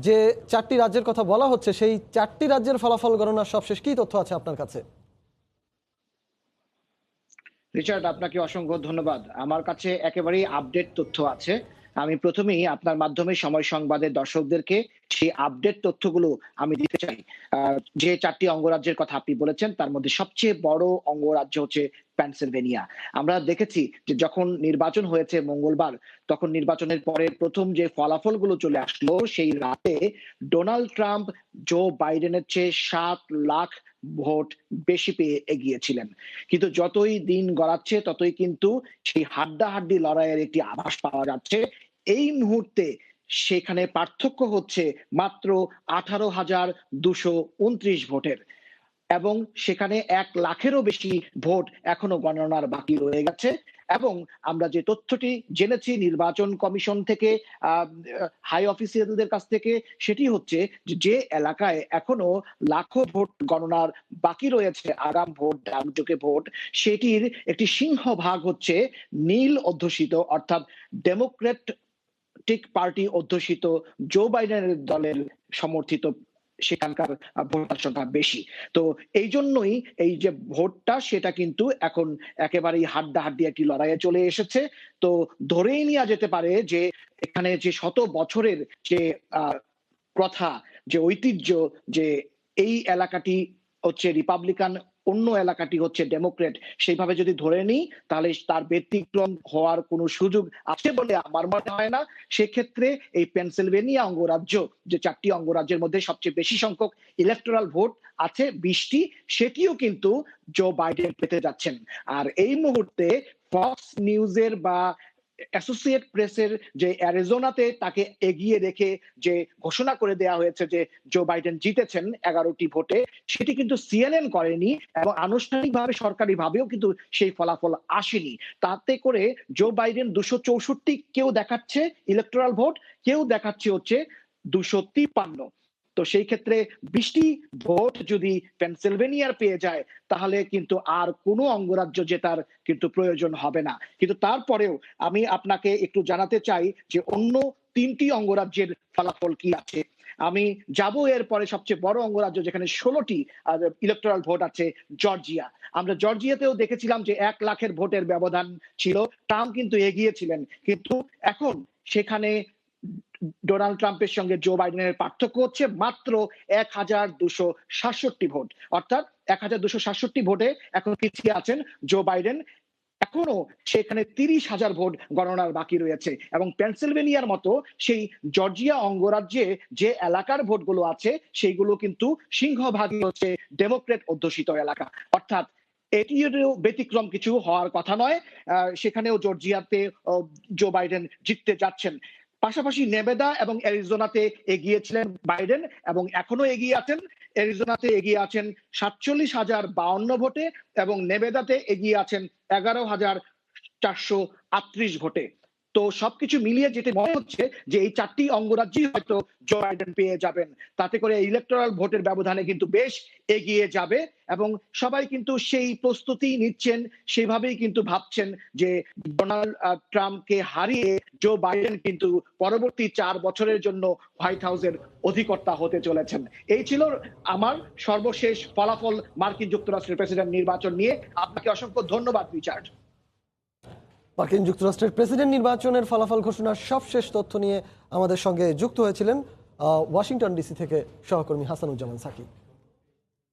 যে 4টি রাজ্যের কথা বলা হচ্ছে, সেই 4টি রাজ্যের ফলাফল গণনার সবশেষ কি তথ্য আছে আপনার কাছে? রিচার্ড, আপনাকে অসংখ্য ধন্যবাদ। আমার কাছে একেবারেই আপডেট তথ্য আছে। আমি প্রথমেই আপনার মাধ্যমে সময় সংবাদের দর্শকদেরকে সেই আপডেট তথ্যগুলো আমি দিতে চাই। যে 4টি অঙ্গরাজ্যের কথা আপনি বলেছেন তার মধ্যে সবচেয়ে বড় অঙ্গরাজ্য হচ্ছে পেনসিলভেনিয়া। আমরা দেখেছি যে যখন নির্বাচন হয়েছে মঙ্গলবার, তখন নির্বাচনের পরে প্রথম যে ফলাফলগুলো চলে আসলো সেই রাতে ডোনাল্ড ট্রাম্প জো বাইডেনের চেয়ে 7 লাখ ভোট বেশি পেয়ে এগিয়েছিলেন। কিন্তু যতই দিন গড়াচ্ছে ততই কিন্তু সেই হাড্ডাহাড্ডি লড়াইয়ের একটি আভাস পাওয়া যাচ্ছে। এই মুহূর্তে সেখানে পার্থক্য হচ্ছে মাত্র 18,229 ভোটের, এবং সেখানে 1 লাখেরও বেশি ভোট এখনো গণনার বাকি রয়ে গেছে। এবং আমরা যে তথ্যটি জেনেছি নির্বাচন কমিশন থেকে, হাই অফিসিয়ালদের কাছ থেকে, সেটি হচ্ছে যে এলাকায় এখনো লাখো ভোট গণনার বাকি রয়েছে, আগাম ভোট, ডাকযোগে ভোট, সেটির একটি সিংহভাগ হচ্ছে নীল অধ্যুষিত, অর্থাৎ ডেমোক্রেটিক পার্টি অধ্যুষিত জো বাইডেনের দলের সমর্থিত সেখানকার ভোটার সংখ্যা বেশি। তো এই জন্যই এই যে ভোটটা সেটা কিন্তু এখন একেবারেই হাড্ডাহাড্ডি একটি লড়াইয়ে চলে এসেছে। তো ধরেই নেওয়া যেতে পারে যে এখানে যে শত বছরের যে প্রথা, যে ঐতিহ্য, যে এই এলাকাটি হচ্ছে রিপাবলিকান, অন্য এলাকাটি হচ্ছে ডেমোক্রেট, সেইভাবে যদি ধরে নিই তাহলে তার ব্যতিক্রম হওয়ার কোনো সুযোগ আছে বলে আমার মনে হয় না। সেক্ষেত্রে এই পেনসিলভেনিয়া অঙ্গরাজ্য, যে 4টি অঙ্গরাজ্যের মধ্যে সবচেয়ে বেশি সংখ্যক ইলেকটোরাল ভোট আছে 20টি, সেটিও কিন্তু জো বাইডেন পেতে যাচ্ছেন। আর এই মুহূর্তে ফক্স নিউজের বা অ্যাসোসিয়েট প্রেসের যে অ্যারিজোনাতে তাকে এগিয়ে রেখে যে ঘোষণা করে দেওয়া হয়েছে যে জো বাইডেন জিতেছেন 11টি ভোটে, সেটি কিন্তু সিএনএন করেনি এবং আনুষ্ঠানিকভাবে সরকারিভাবেও কিন্তু সেই ফলাফল আসেনি। তাতে করে জো বাইডেন 264 কেউ দেখাচ্ছে ইলেকটোরাল ভোট, কেউ দেখাচ্ছে হচ্ছে 253। তো সেই ক্ষেত্রে 20টি ভোট যদি পেনসিলভেনিয়ার পেয়ে যায় তাহলে কিন্তু আর কোনো অঙ্গরাজ্য জেতার কিন্তু প্রয়োজন হবে না। কিন্তু তারপরেও আমি আপনাকে একটু জানাতে চাই যে অন্য 3টি অঙ্গরাজ্যের ফলাফল কি আছে। আমি যাব এরপরে সবচেয়ে বড় অঙ্গরাজ্য যেখানে 16টি ইলেকটোরাল ভোট আছে, জর্জিয়া। আমরা জর্জিয়াতেও দেখেছিলাম যে 1 লাখের ভোটের ব্যবধান ছিল, ট্রাম্প কিন্তু এগিয়েছিলেন, কিন্তু এখন সেখানে ডোনাল্ড ট্রাম্পের সঙ্গে জো বাইডেনের পার্থক্য হচ্ছে মাত্র 1,267 ভোট, অর্থাৎ 1,267 ভোটে এখন পিছিয়ে আছেন জো বাইডেন। এখনো সেখানে 30,000 ভোট গণনার বাকি রয়েছে এবং পেনসিলভেনিয়ার মতো সেই জর্জিয়া অঙ্গরাজ্যে যে এলাকার ভোটগুলো আছে সেইগুলো কিন্তু সিংহভাগই হচ্ছে ডেমোক্রেট অধ্যুষিত এলাকা, অর্থাৎ এটিরও ব্যতিক্রম কিছু হওয়ার কথা নয়। সেখানেও জর্জিয়াতে জো বাইডেন জিততে যাচ্ছেন। পাশাপাশি নেভাদা এবং অ্যারিজোনাতে এগিয়েছিলেন বাইডেন এবং এখনো এগিয়ে আছেন। অ্যারিজোনাতে এগিয়ে আছেন 47,052 ভোটে এবং নেভাদাতে এগিয়ে আছেন 11,438 ভোটে। তো সবকিছু মিলিয়ে যেটা মনে হচ্ছে যে এই 4টি অঙ্গরাজ্যই হয়তো জো বাইডেন পেয়ে যাবেন। তাতে করে ইলেকটোরাল ভোটের ব্যবধানে কিন্তু বেশ এগিয়ে যাবে এবং সবাই কিন্তু সেই প্রস্তুতি নিচ্ছেন, সেভাবেই কিন্তু ভাবছেন যে ডোনাল্ড ট্রাম্পকে হারিয়ে জো বাইডেন কিন্তু পরবর্তী 4 বছরের জন্য হোয়াইট হাউসের অধিকর্তা হতে চলেছেন। এই ছিল আমার সর্বশেষ ফলাফল মার্কিন যুক্তরাষ্ট্রের প্রেসিডেন্ট নির্বাচন নিয়ে। আপনাকে অসংখ্য ধন্যবাদ রিচার্ড। মার্কিন যুক্তরাষ্ট্রের প্রেসিডেন্ট নির্বাচনের ফলাফল ঘোষণার সবশেষ তথ্য নিয়ে আমাদের সঙ্গে যুক্ত হয়েছিলেন ওয়াশিংটন ডিসি থেকে সহকর্মী হাসানুজ্জামান সাকি।